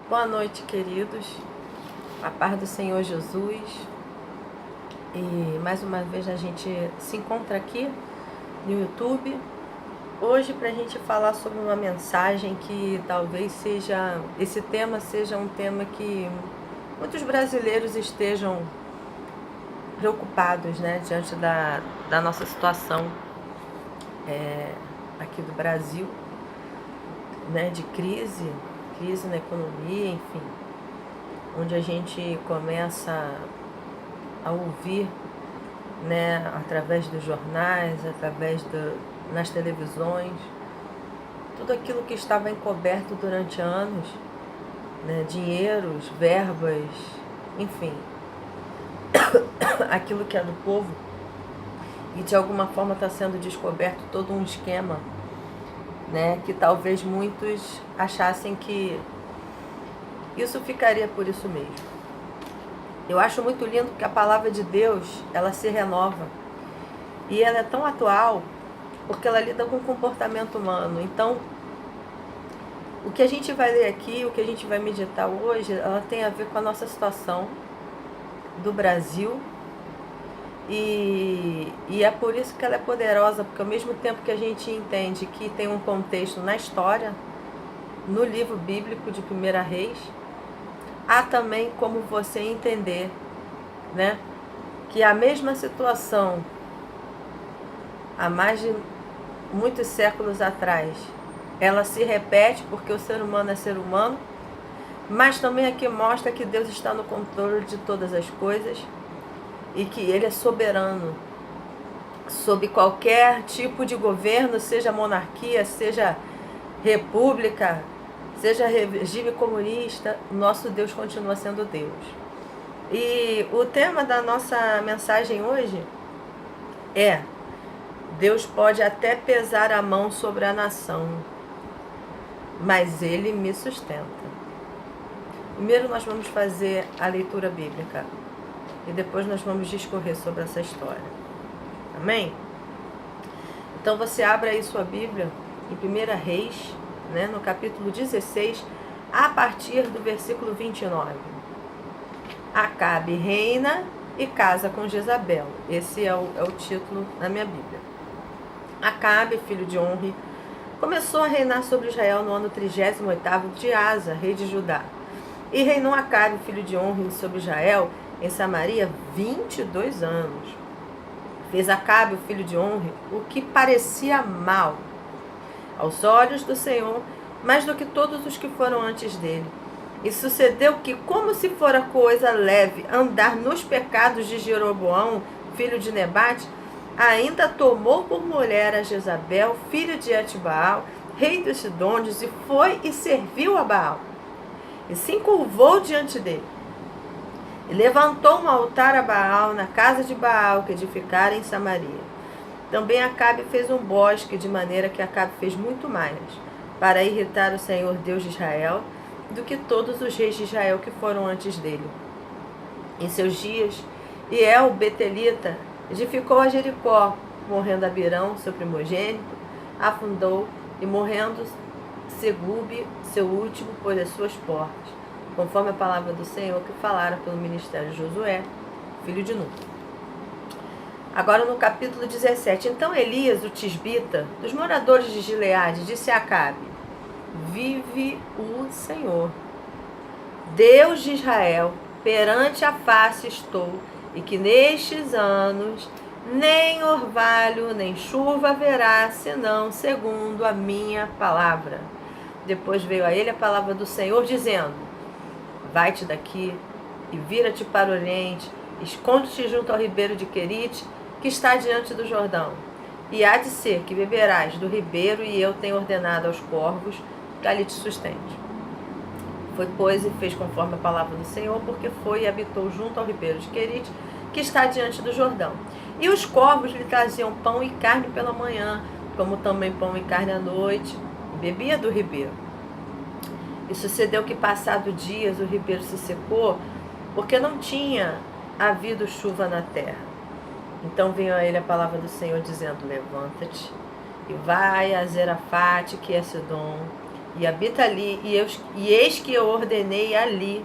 Boa noite, queridos. A paz do Senhor Jesus. E mais uma vez a gente se encontra aqui no YouTube. Hoje para a gente falar sobre uma mensagem que talvez seja... Esse tema seja um tema que muitos brasileiros estejam preocupados, né? Diante da nossa situação aqui do Brasil, né? De crise na economia, enfim, onde a gente começa a ouvir, né, através dos jornais, nas televisões, tudo aquilo que estava encoberto durante anos, né, dinheiros, verbas, enfim, aquilo que é do povo, e de alguma forma está sendo descoberto todo um esquema, né, que talvez muitos achassem que isso ficaria por isso mesmo. Eu acho muito lindo que a palavra de Deus, ela se renova. E ela é tão atual, porque ela lida com o comportamento humano. Então, o que a gente vai ler aqui, o que a gente vai meditar hoje, ela tem a ver com a nossa situação do Brasil. E é por isso que ela é poderosa, porque ao mesmo tempo que a gente entende que tem um contexto na história, no livro bíblico de 1 Reis, há também como você entender, né, que a mesma situação, há mais de muitos séculos atrás, ela se repete porque o ser humano é ser humano, mas também aqui mostra que Deus está no controle de todas as coisas e que Ele é soberano sobre qualquer tipo de governo, seja monarquia, seja república, seja regime comunista, nosso Deus continua sendo Deus. E o tema da nossa mensagem hoje é: Deus pode até pesar a mão sobre a nação, mas Ele me sustenta. Primeiro nós vamos fazer a leitura bíblica e depois nós vamos discorrer sobre essa história. Amém? Então você abra aí sua Bíblia em 1 Reis, né, no capítulo 16, a partir do versículo 29. Acabe reina e casa com Jezabel. Esse é o título da minha Bíblia. Acabe, filho de Onri, começou a reinar sobre Israel no ano 38º de Asa, rei de Judá. E reinou Acabe, filho de Onri, sobre Israel, em Samaria, 22 anos. Fez Acabe, o filho de Onri, o que parecia mal aos olhos do Senhor, mais do que todos os que foram antes dele. E sucedeu que, como se fora coisa leve andar nos pecados de Jeroboão, filho de Nebate, ainda tomou por mulher a Jezabel, filho de Etbaal, rei dos Sidônios, e foi e serviu a Baal. E se encurvou diante dele. E levantou um altar a Baal na casa de Baal, que edificara em Samaria. Também Acabe fez um bosque, de maneira que Acabe fez muito mais, para irritar o Senhor Deus de Israel, do que todos os reis de Israel que foram antes dele. Em seus dias, Iel, betelita, edificou a Jericó, morrendo Abirão, seu primogênito, afundou, e morrendo Segube, seu último, pôs as suas portas, conforme a palavra do Senhor que falara pelo ministério de Josué, filho de Nun. Agora no capítulo 17. Então Elias, o tisbita, dos moradores de Gileade, disse a Acabe: vive o Senhor, Deus de Israel, perante a face estou, e que nestes anos nem orvalho, nem chuva haverá, senão segundo a minha palavra. Depois veio a ele a palavra do Senhor, dizendo: vai-te daqui e vira-te para o oriente, esconde-te junto ao ribeiro de Querite, que está diante do Jordão. E há de ser que beberás do ribeiro, e eu tenho ordenado aos corvos que ali te sustente. Foi, pois, e fez conforme a palavra do Senhor, porque foi e habitou junto ao ribeiro de Querite, que está diante do Jordão. E os corvos lhe traziam pão e carne pela manhã, como também pão e carne à noite, e bebia do ribeiro. E sucedeu que, passado dias, o ribeiro se secou, porque não tinha havido chuva na terra. Então veio a ele a palavra do Senhor, dizendo: levanta-te e vai a Zerafate, que é Sidom, e habita ali, e eis que eu ordenei ali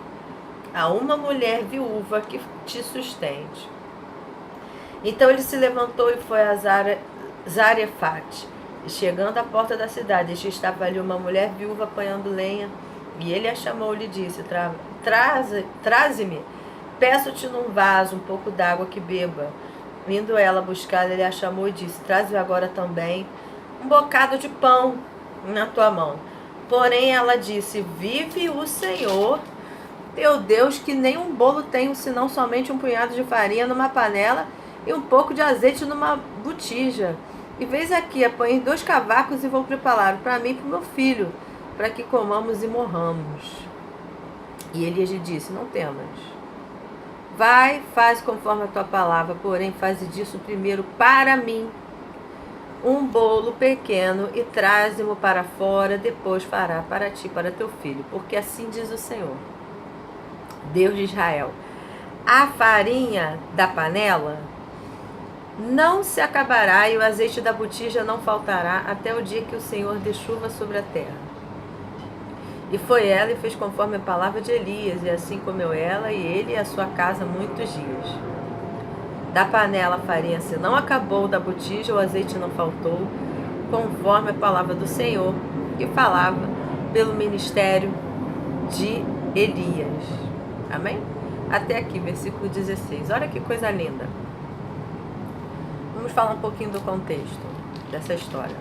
a uma mulher viúva que te sustente. Então ele se levantou e foi a Zarefate. E chegando à porta da cidade, estava ali uma mulher viúva apanhando lenha. E ele a chamou e lhe disse: Traze-me, peço-te num vaso um pouco d'água que beba. Indo ela buscar, ele a chamou e disse: Traze-me agora também um bocado de pão na tua mão. Porém ela disse: Vive o Senhor teu Deus, que nem um bolo tenho, senão somente um punhado de farinha numa panela e um pouco de azeite numa botija. E vês aqui, apanhei 2 cavacos e vou preparar para mim e para o meu filho, para que comamos e morramos. E Elias lhe disse: Não temas. Vai, faz conforme a tua palavra, porém faze disso primeiro para mim um bolo pequeno e traze-mo para fora, depois fará para ti e para teu filho. Porque assim diz o Senhor, Deus de Israel: a farinha da panela não se acabará e o azeite da botija não faltará até o dia que o Senhor dê chuva sobre a terra. E foi ela e fez conforme a palavra de Elias, e assim comeu ela e ele e a sua casa muitos dias. Da panela a farinha se não acabou, da botija o azeite não faltou, conforme a palavra do Senhor, que falava pelo ministério de Elias. Amém? Até aqui, versículo 16. Olha que coisa linda. Vamos falar um pouquinho do contexto dessa história.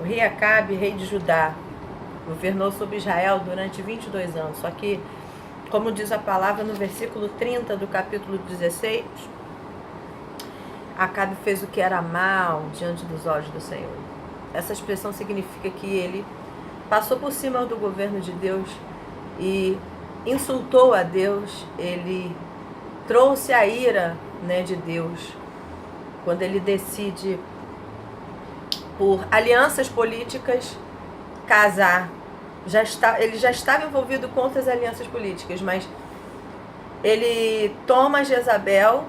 O rei Acabe, rei de Judá, governou sobre Israel durante 22 anos. Só que, como diz a palavra no versículo 30 do capítulo 16, Acabe fez o que era mal diante dos olhos do Senhor. Essa expressão significa que ele passou por cima do governo de Deus e insultou a Deus. Ele trouxe a ira, de Deus quando ele decide, por alianças políticas, casar. Ele já estava envolvido com outras alianças políticas, mas ele toma Jezabel,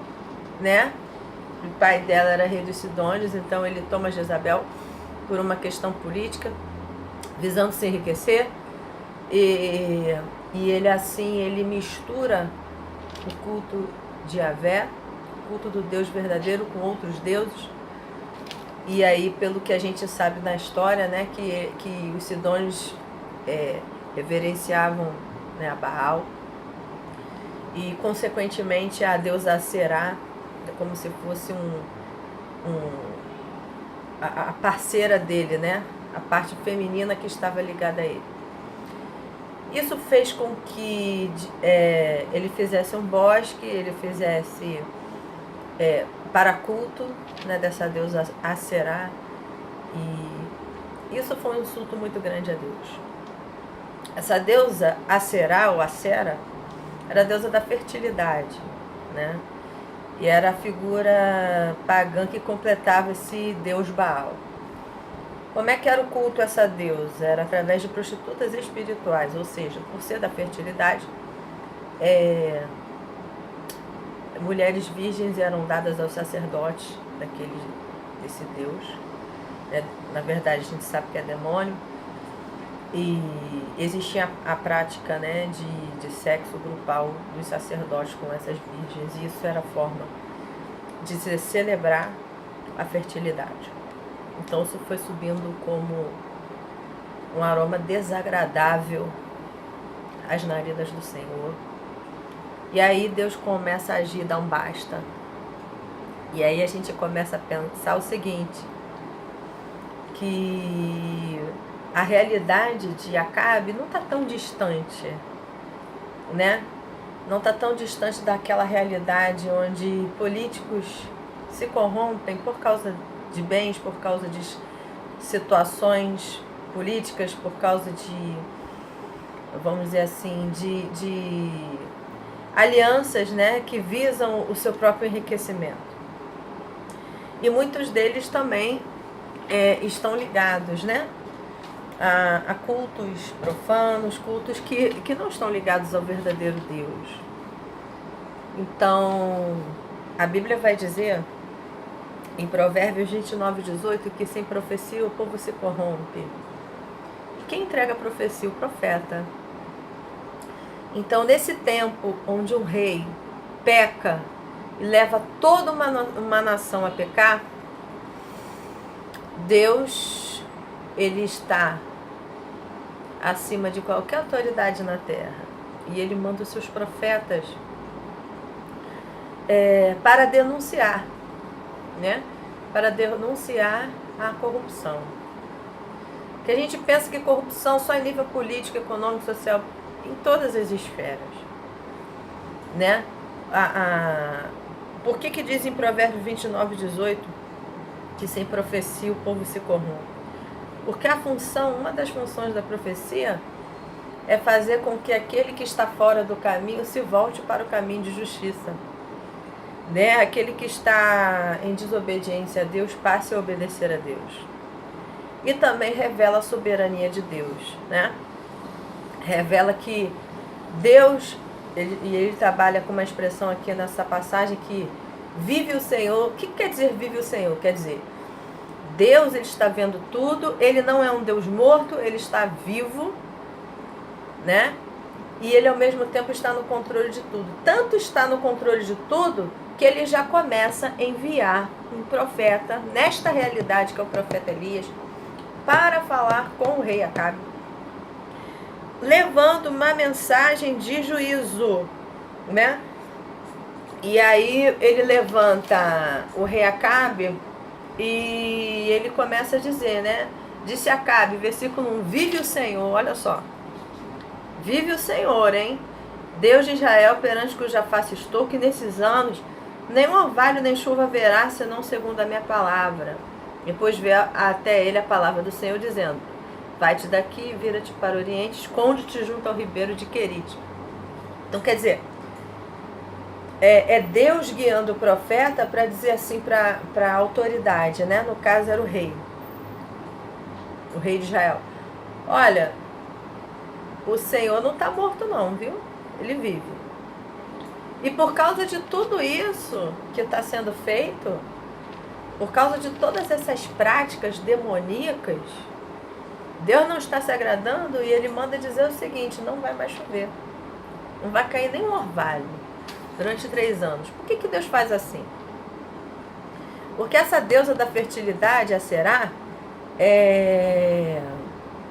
o pai dela era rei dos Sidônios, então ele toma Jezabel por uma questão política, visando se enriquecer, e ele mistura o culto de Yahvé, o culto do Deus verdadeiro, com outros deuses. E aí, pelo que a gente sabe na história, que os Sidônios reverenciavam, a Baal, e consequentemente a deusa Será, como se fosse a parceira dele, a parte feminina que estava ligada a ele. Isso fez com que ele fizesse um bosque, ele fizesse para culto, dessa deusa Aserá, e isso foi um insulto muito grande a Deus. Essa deusa Aserá, ou Asera, era a deusa da fertilidade, e era a figura pagã que completava esse deus Baal. Como é que era o culto a essa deusa? Era através de prostitutas espirituais, ou seja, por ser da fertilidade, mulheres virgens eram dadas aos sacerdotes desse deus. Na verdade, a gente sabe que é demônio. E existia a prática, de sexo grupal dos sacerdotes com essas virgens. E isso era a forma de se celebrar a fertilidade. Então isso foi subindo como um aroma desagradável às narinas do Senhor. E aí Deus começa a agir, dá um basta. E aí a gente começa a pensar o seguinte, que a realidade de Acabe não está tão distante, Não está tão distante daquela realidade onde políticos se corrompem por causa de bens, por causa de situações políticas, por causa de, vamos dizer assim, de alianças, que visam o seu próprio enriquecimento. E muitos deles também estão ligados, a cultos profanos, cultos que não estão ligados ao verdadeiro Deus. Então, a Bíblia vai dizer, em Provérbios 29:18, que sem profecia o povo se corrompe. quem entrega a profecia? O profeta. Então, nesse tempo onde um rei peca e leva toda uma nação a pecar, Deus, ele está acima de qualquer autoridade na terra. E ele manda os seus profetas para denunciar, né? Para denunciar a corrupção. Que a gente pensa que corrupção só em nível político, econômico, social, em todas as esferas, né? Por que diz em Provérbios 29:18 que sem profecia o povo se corrompe? Porque uma das funções da profecia é fazer com que aquele que está fora do caminho se volte para o caminho de justiça, né? Aquele que está em desobediência a Deus passe a obedecer a Deus. E também revela a soberania de Deus, né? Revela que Deus, ele trabalha com uma expressão aqui nessa passagem que vive o Senhor. O que quer dizer vive o Senhor? Quer dizer, Deus, ele está vendo tudo, ele não é um Deus morto, ele está vivo, né? E ele ao mesmo tempo está no controle de tudo. Tanto está no controle de tudo que ele já começa a enviar um profeta, nesta realidade que é o profeta Elias, para falar com o rei Acabe, levando uma mensagem de juízo, né? E aí ele levanta o rei Acabe e ele começa a dizer, né? Disse Acabe, versículo 1, vive o Senhor, olha só. Vive o Senhor, hein? Deus de Israel, perante cuja face estou, que nesses anos nem orvalho nem chuva haverá, senão segundo a minha palavra. Depois veio até ele a palavra do Senhor, dizendo, vai-te daqui, vira-te para o oriente, esconde-te junto ao ribeiro de Querite. Então, quer dizer, é Deus guiando o profeta para dizer assim para a autoridade, né? No caso era o rei de Israel. Olha, o Senhor não está morto não, viu? Ele vive. E por causa de tudo isso que está sendo feito, por causa de todas essas práticas demoníacas, Deus não está se agradando e ele manda dizer o seguinte, não vai mais chover. Não vai cair nem um orvalho durante 3 anos. Por que Deus faz assim? Porque essa deusa da fertilidade, a Será,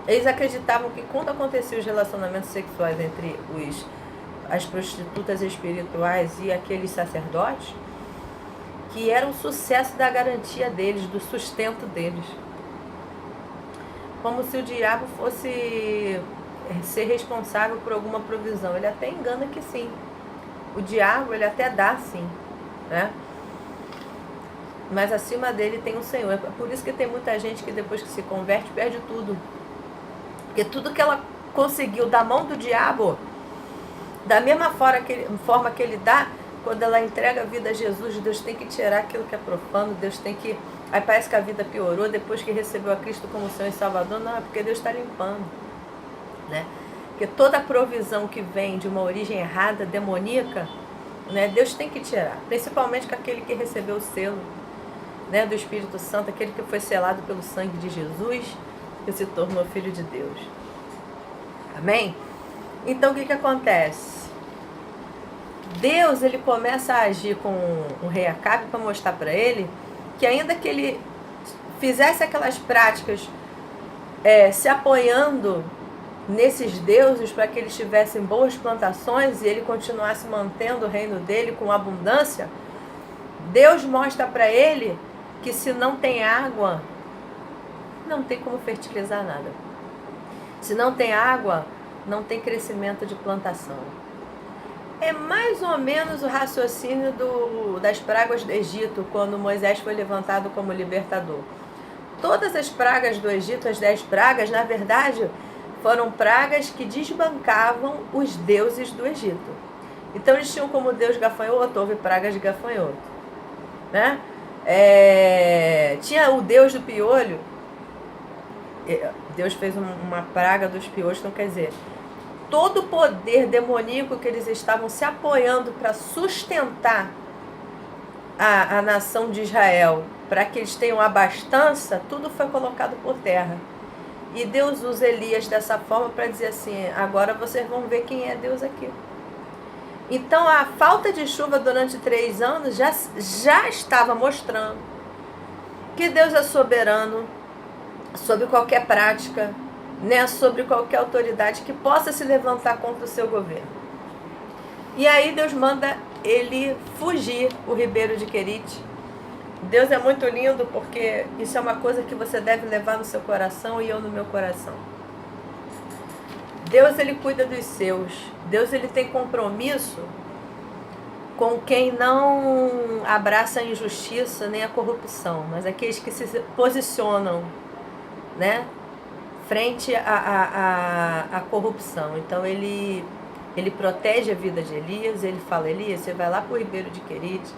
eles acreditavam que quando aconteciam os relacionamentos sexuais entre as prostitutas espirituais e aqueles sacerdotes, que era um sucesso da garantia deles, do sustento deles. Como se o diabo fosse ser responsável por alguma provisão. Ele até engana que sim. O diabo, ele até dá sim, né? Mas acima dele tem o Senhor. É por isso que tem muita gente que depois que se converte perde tudo. Porque tudo que ela conseguiu da mão do diabo, da mesma forma que ele dá, quando ela entrega a vida a Jesus, Deus tem que tirar aquilo que é profano, Deus tem que... Aí parece que a vida piorou depois que recebeu a Cristo como Senhor e Salvador. Não, é porque Deus está limpando, né? Porque toda a provisão que vem de uma origem errada, demoníaca, né, Deus tem que tirar. Principalmente com aquele que recebeu o selo, né, do Espírito Santo, aquele que foi selado pelo sangue de Jesus, que se tornou filho de Deus. Amém? Então o que acontece? Deus, ele começa a agir com o rei Acabe para mostrar para ele que ainda que ele fizesse aquelas práticas se apoiando nesses deuses para que eles tivessem boas plantações e ele continuasse mantendo o reino dele com abundância, Deus mostra para ele que se não tem água, não tem como fertilizar nada. Se não tem água, não tem crescimento de plantação. É mais ou menos o raciocínio das pragas do Egito, quando Moisés foi levantado como libertador. Todas as pragas do Egito, as 10 pragas, na verdade, foram pragas que desbancavam os deuses do Egito. Então eles tinham como deus gafanhoto, houve pragas de gafanhoto, né? Tinha o deus do piolho. Deus fez uma praga dos piolhos, então quer dizer, todo o poder demoníaco que eles estavam se apoiando para sustentar a nação de Israel, para que eles tenham abastança, tudo foi colocado por terra. E Deus usa Elias dessa forma para dizer assim, agora vocês vão ver quem é Deus aqui. Então a falta de chuva durante 3 anos já estava mostrando que Deus é soberano sobre qualquer prática, né, sobre qualquer autoridade que possa se levantar contra o seu governo. E aí Deus manda ele fugir, o ribeiro de Querite. Deus é muito lindo, porque isso é uma coisa que você deve levar no seu coração e eu no meu coração. Deus, ele cuida dos seus. Deus, ele tem compromisso com quem não abraça a injustiça nem a corrupção, mas aqueles que se posicionam, né, frente à corrupção. Então ele protege a vida de Elias. Ele fala, Elias, você vai lá para o ribeiro de Querite.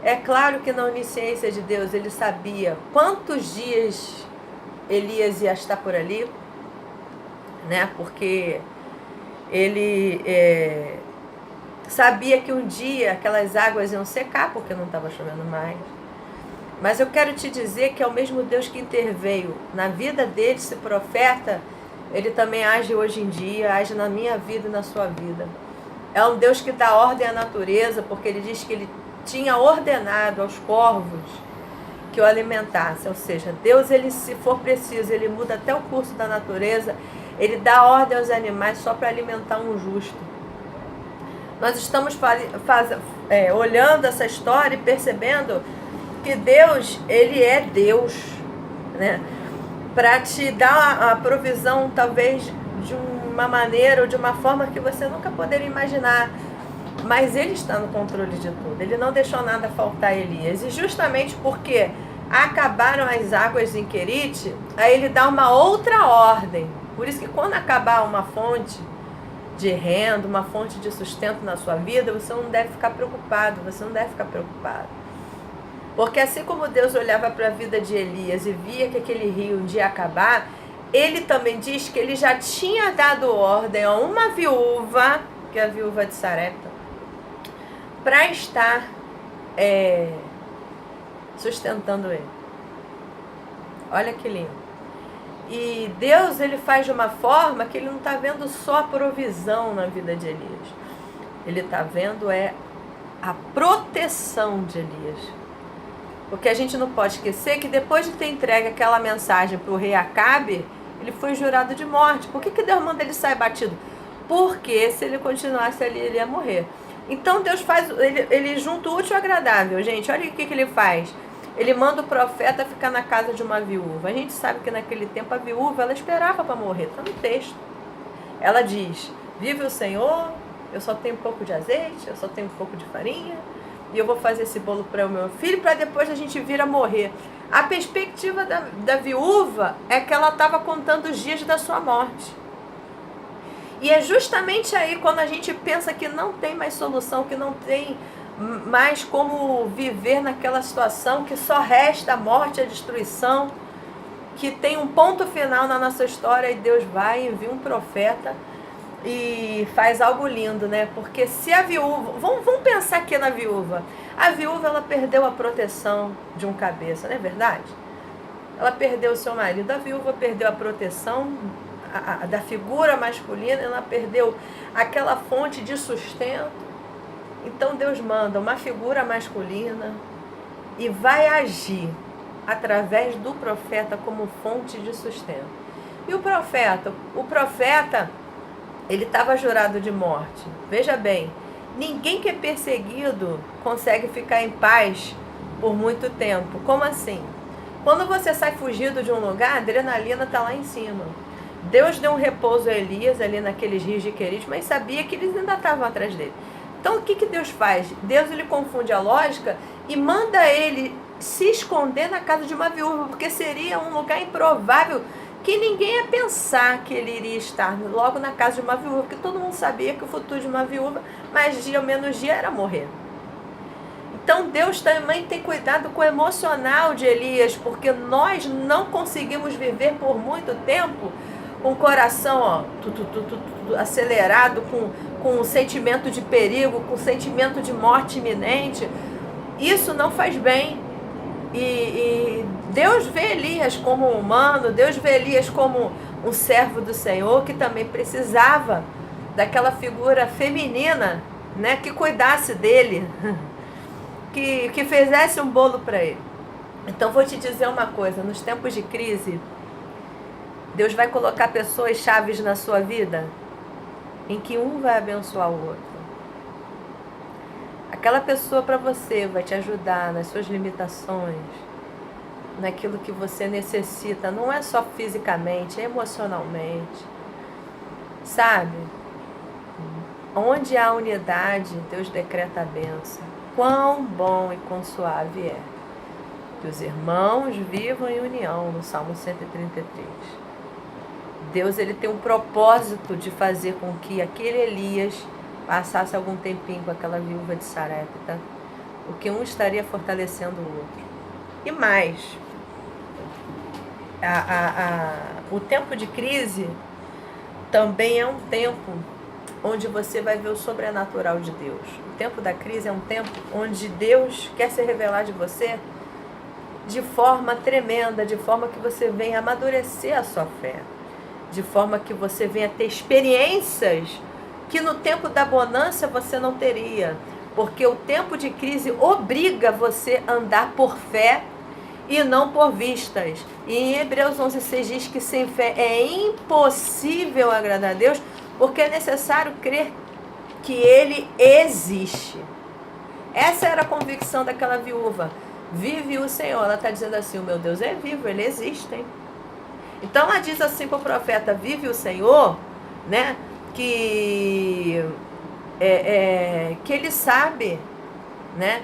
É claro que na onisciência de Deus ele sabia quantos dias Elias ia estar por ali, né? Porque ele sabia que um dia aquelas águas iam secar, porque não estava chovendo mais. Mas eu quero te dizer que é o mesmo Deus que interveio na vida dele, esse profeta, ele também age hoje em dia, age na minha vida e na sua vida. É um Deus que dá ordem à natureza, porque ele diz que ele tinha ordenado aos corvos que o alimentassem. Ou seja, Deus, ele, se for preciso, ele muda até o curso da natureza, ele dá ordem aos animais só para alimentar um justo. Nós estamos olhando essa história e percebendo que Deus, ele é Deus, né? Para te dar a provisão, talvez de uma maneira ou de uma forma que você nunca poderia imaginar. Mas ele está no controle de tudo. Ele não deixou nada faltar a Elias. E justamente porque acabaram as águas em Querite, aí ele dá uma outra ordem. Por isso que quando acabar uma fonte de renda, uma fonte de sustento na sua vida, você não deve ficar preocupado, você não deve ficar preocupado. Porque assim como Deus olhava para a vida de Elias e via que aquele rio um dia ia acabar, ele também diz que ele já tinha dado ordem a uma viúva, que é a viúva de Sarepta, para estar sustentando ele. Olha que lindo. E Deus, ele faz de uma forma que ele não está vendo só a provisão na vida de Elias. Ele está vendo a proteção de Elias. Porque a gente não pode esquecer que depois de ter entregue aquela mensagem para o rei Acabe, ele foi jurado de morte. Por que Deus manda ele sair batido? Porque se ele continuasse ali, ele ia morrer. Então Deus faz, ele junta o útil ao agradável, gente. Olha o que ele faz. Ele manda o profeta ficar na casa de uma viúva. A gente sabe que naquele tempo a viúva, ela esperava para morrer. Está no texto. Ela diz, vive o Senhor, eu só tenho um pouco de azeite, eu só tenho um pouco de farinha, e eu vou fazer esse bolo para o meu filho, para depois a gente vir a morrer. A perspectiva da viúva é que ela estava contando os dias da sua morte. E é justamente aí quando a gente pensa que não tem mais solução, que não tem mais como viver naquela situação, que só resta a morte e a destruição, que tem um ponto final na nossa história, e Deus vai e envia um profeta e faz algo lindo, né? Porque se a viúva... Vamos pensar aqui na viúva. A viúva, ela perdeu a proteção de um cabeça, não é verdade? Ela perdeu o seu marido. A viúva perdeu a proteção da figura masculina, ela perdeu aquela fonte de sustento. Então Deus manda uma figura masculina e vai agir através do profeta como fonte de sustento. E o profeta, ele estava jurado de morte. Veja bem, ninguém que é perseguido consegue ficar em paz por muito tempo. Como assim? Quando você sai fugido de um lugar, a adrenalina está lá em cima. Deus deu um repouso a Elias ali naqueles rios de Querite, mas sabia que eles ainda estavam atrás dele. Então o que Deus faz? Deus, ele confunde a lógica e manda ele se esconder na casa de uma viúva, porque seria um lugar improvável que ninguém ia pensar que ele iria estar logo na casa de uma viúva, porque todo mundo sabia que o futuro de uma viúva, mais dia ou menos dia, era morrer. Então Deus também tem cuidado com o emocional de Elias, porque nós não conseguimos viver por muito tempo com o coração acelerado, com um sentimento de perigo, com um sentimento de morte iminente. Isso não faz bem. E Deus vê Elias como humano, Deus vê Elias como um servo do Senhor que também precisava daquela figura feminina, né, que cuidasse dele, que fizesse um bolo para ele. Então vou te dizer uma coisa, nos tempos de crise, Deus vai colocar pessoas chaves na sua vida em que um vai abençoar o outro. Aquela pessoa para você vai te ajudar nas suas limitações, naquilo que você necessita, não é só fisicamente, é emocionalmente. Sabe? Onde há unidade, Deus decreta a bênção. Quão bom e quão suave é que os irmãos vivam em união, no Salmo 133. Deus, ele tem um propósito de fazer com que aquele Elias passasse algum tempinho com aquela viúva de Sarepta, porque um estaria fortalecendo o outro. E mais, o tempo de crise também é um tempo onde você vai ver o sobrenatural de Deus. O tempo da crise é um tempo onde Deus quer se revelar de você de forma tremenda, de forma que você venha amadurecer a sua fé, de forma que você venha ter experiências que no tempo da bonança você não teria, porque o tempo de crise obriga você a andar por fé e não por vistas. E em Hebreus 11:6 diz que sem fé é impossível agradar a Deus, porque é necessário crer que Ele existe. Essa era a convicção daquela viúva. Vive o Senhor. Ela está dizendo assim, o meu Deus é vivo, Ele existe. Hein? Então ela diz assim para o profeta, vive o Senhor, né? Que Ele sabe, né?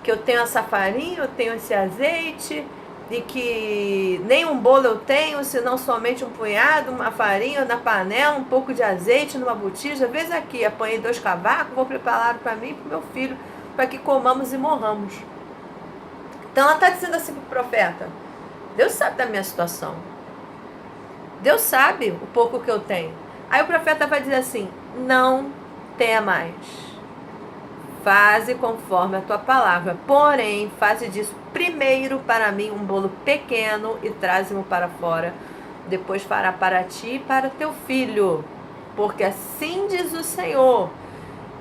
Que eu tenho essa farinha, eu tenho esse azeite, e que nem um bolo eu tenho, senão somente um punhado, uma farinha na panela, um pouco de azeite numa botija. Vês aqui, apanhei 2 cavacos, vou preparar para mim e para o meu filho, para que comamos e morramos. Então ela está dizendo assim para o profeta, Deus sabe da minha situação. Deus sabe o pouco que eu tenho. Aí o profeta vai dizer assim, não tenha mais. Faze conforme a tua palavra, porém, faze disso primeiro para mim um bolo pequeno e traze-mo para fora. Depois fará para ti e para teu filho. Porque assim diz o Senhor,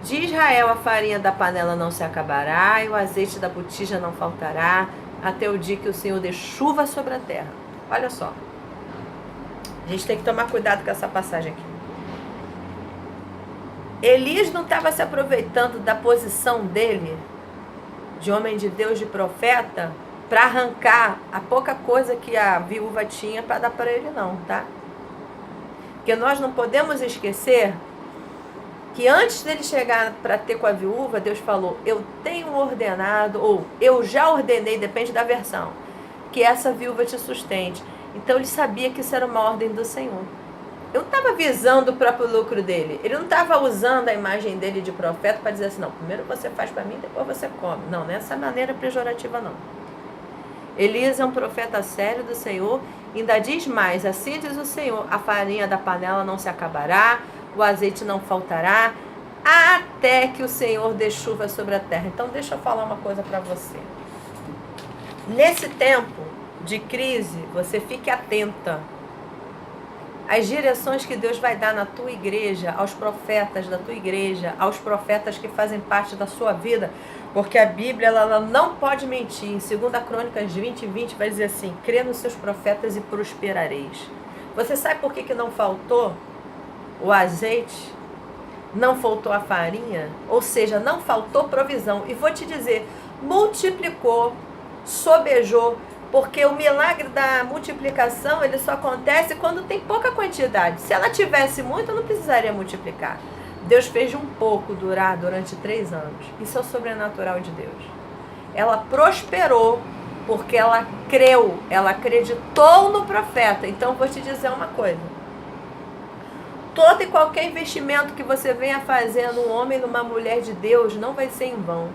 de Israel a farinha da panela não se acabará e o azeite da botija não faltará, até o dia que o Senhor dê chuva sobre a terra. Olha só. A gente tem que tomar cuidado com essa passagem aqui. Elias não estava se aproveitando da posição dele, de homem de Deus, de profeta, para arrancar a pouca coisa que a viúva tinha para dar para ele não, tá? Porque nós não podemos esquecer que antes dele chegar para ter com a viúva, Deus falou, eu tenho ordenado, ou eu já ordenei, depende da versão, que essa viúva te sustente. Então ele sabia que isso era uma ordem do Senhor. Ele não estava visando o próprio lucro dele. Ele não estava usando a imagem dele de profeta para dizer assim, não, primeiro você faz para mim, depois você come. Não, nessa maneira pejorativa não. Elias é um profeta sério do Senhor, ainda diz mais, assim diz o Senhor, a farinha da panela não se acabará, o azeite não faltará, até que o Senhor dê chuva sobre a terra. Então deixa eu falar uma coisa para você. Nesse tempo de crise, você fique atenta as direções que Deus vai dar na tua igreja, aos profetas da tua igreja, aos profetas que fazem parte da sua vida, porque a Bíblia ela não pode mentir. Em 2 Crônicas 20:20 vai dizer assim, crê nos seus profetas e prosperareis. Você sabe por que não faltou o azeite? Não faltou a farinha? Ou seja, não faltou provisão. E vou te dizer, multiplicou, sobejou, porque o milagre da multiplicação, ele só acontece quando tem pouca quantidade. Se ela tivesse muito, não precisaria multiplicar. Deus fez de um pouco durar durante 3 anos. Isso é o sobrenatural de Deus. Ela prosperou porque ela creu, ela acreditou no profeta. Então, vou te dizer uma coisa. Todo e qualquer investimento que você venha fazer num homem, numa mulher de Deus, não vai ser em vão.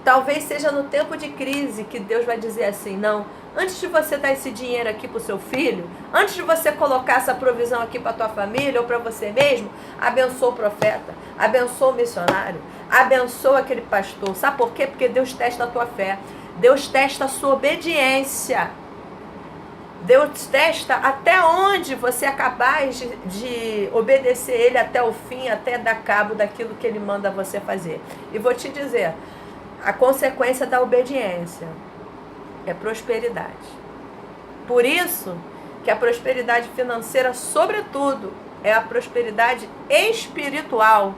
Talvez seja no tempo de crise que Deus vai dizer assim, não, antes de você dar esse dinheiro aqui para o seu filho, antes de você colocar essa provisão aqui para a tua família ou para você mesmo, abençoa o profeta, abençoa o missionário, abençoa aquele pastor. Sabe por quê? Porque Deus testa a tua fé, Deus testa a sua obediência. Deus testa até onde você é capaz de obedecer Ele até o fim, até dar cabo daquilo que Ele manda você fazer. E vou te dizer, a consequência da obediência é prosperidade. Por isso que a prosperidade financeira, sobretudo, é a prosperidade espiritual.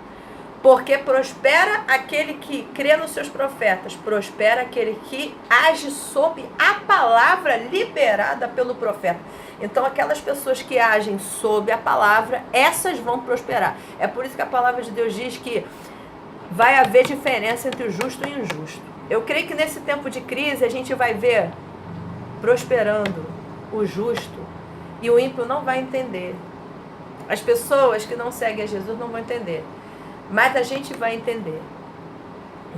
Porque prospera aquele que crê nos seus profetas, prospera aquele que age sob a palavra liberada pelo profeta. Então, aquelas pessoas que agem sob a palavra, essas vão prosperar. É por isso que a palavra de Deus diz que vai haver diferença entre o justo e o injusto. Eu creio que nesse tempo de crise a gente vai ver prosperando o justo e o ímpio não vai entender. As pessoas que não seguem a Jesus não vão entender. Mas a gente vai entender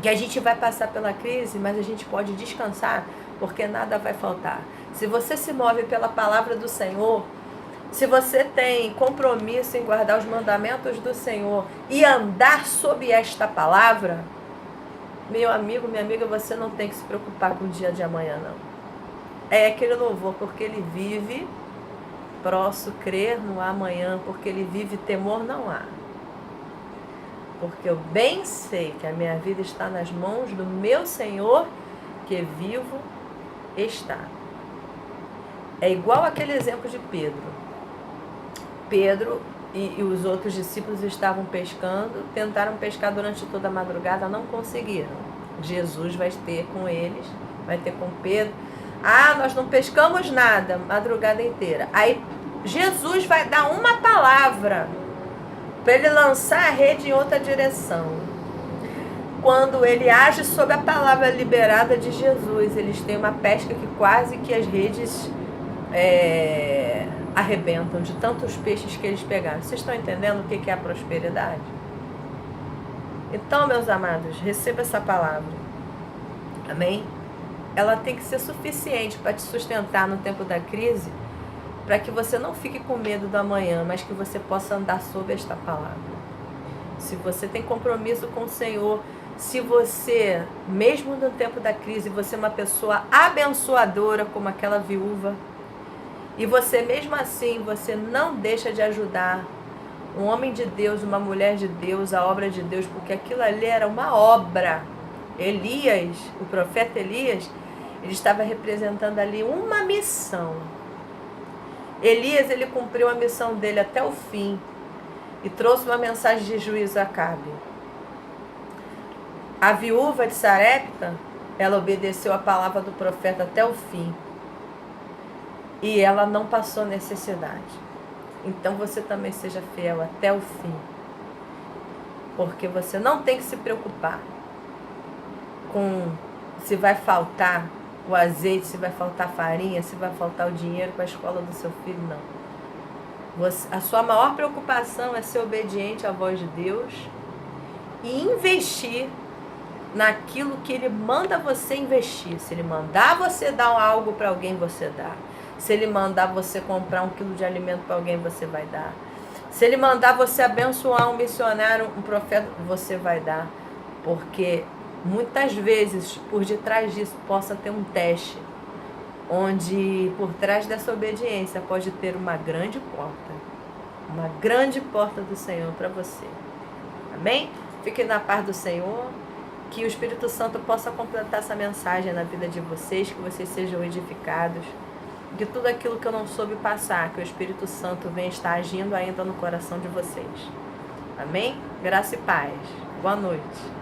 que a gente vai passar pela crise, mas a gente pode descansar, porque nada vai faltar. Se você se move pela palavra do Senhor, se você tem compromisso em guardar os mandamentos do Senhor e andar sob esta palavra, meu amigo, minha amiga, você não tem que se preocupar com o dia de amanhã, não. É aquele louvor, porque ele vive, posso crer no amanhã, porque ele vive, temor não há. Porque eu bem sei que a minha vida está nas mãos do meu Senhor, que vivo está. É igual aquele exemplo de Pedro. Pedro e os outros discípulos estavam pescando, tentaram pescar durante toda a madrugada, não conseguiram. Jesus vai ter com eles, vai ter com Pedro. Ah, nós não pescamos nada, madrugada inteira. Aí Jesus vai dar uma palavra para ele lançar a rede em outra direção. Quando ele age sob a palavra liberada de Jesus, eles têm uma pesca que quase que as redes arrebentam de tantos peixes que eles pegaram. Vocês estão entendendo o que é a prosperidade? Então, meus amados, receba essa palavra. Amém? Ela tem que ser suficiente para te sustentar no tempo da crise, para que você não fique com medo do amanhã, mas que você possa andar sob esta palavra. Se você tem compromisso com o Senhor, se você, mesmo no tempo da crise, você é uma pessoa abençoadora como aquela viúva, e você mesmo assim, você não deixa de ajudar um homem de Deus, uma mulher de Deus, a obra de Deus, porque aquilo ali era uma obra. Elias, o profeta Elias, ele estava representando ali uma missão. Elias, ele cumpriu a missão dele até o fim e trouxe uma mensagem de juízo a Acabe. A viúva de Sarepta, ela obedeceu a palavra do profeta até o fim e ela não passou necessidade. Então você também seja fiel até o fim, porque você não tem que se preocupar com se vai faltar o azeite, se vai faltar farinha, se vai faltar o dinheiro para a escola do seu filho, não. A sua maior preocupação é ser obediente à voz de Deus e investir naquilo que Ele manda você investir. Se Ele mandar você dar algo para alguém, você dá. Se Ele mandar você comprar 1 quilo de alimento para alguém, você vai dar. Se Ele mandar você abençoar um missionário, um profeta, você vai dar. Porque muitas vezes, por detrás disso, possa ter um teste, onde por trás dessa obediência pode ter uma grande porta do Senhor para você. Amém? Fique na paz do Senhor, que o Espírito Santo possa completar essa mensagem na vida de vocês, que vocês sejam edificados, que tudo aquilo que eu não soube passar, que o Espírito Santo venha estar agindo ainda no coração de vocês. Amém? Graça e paz. Boa noite.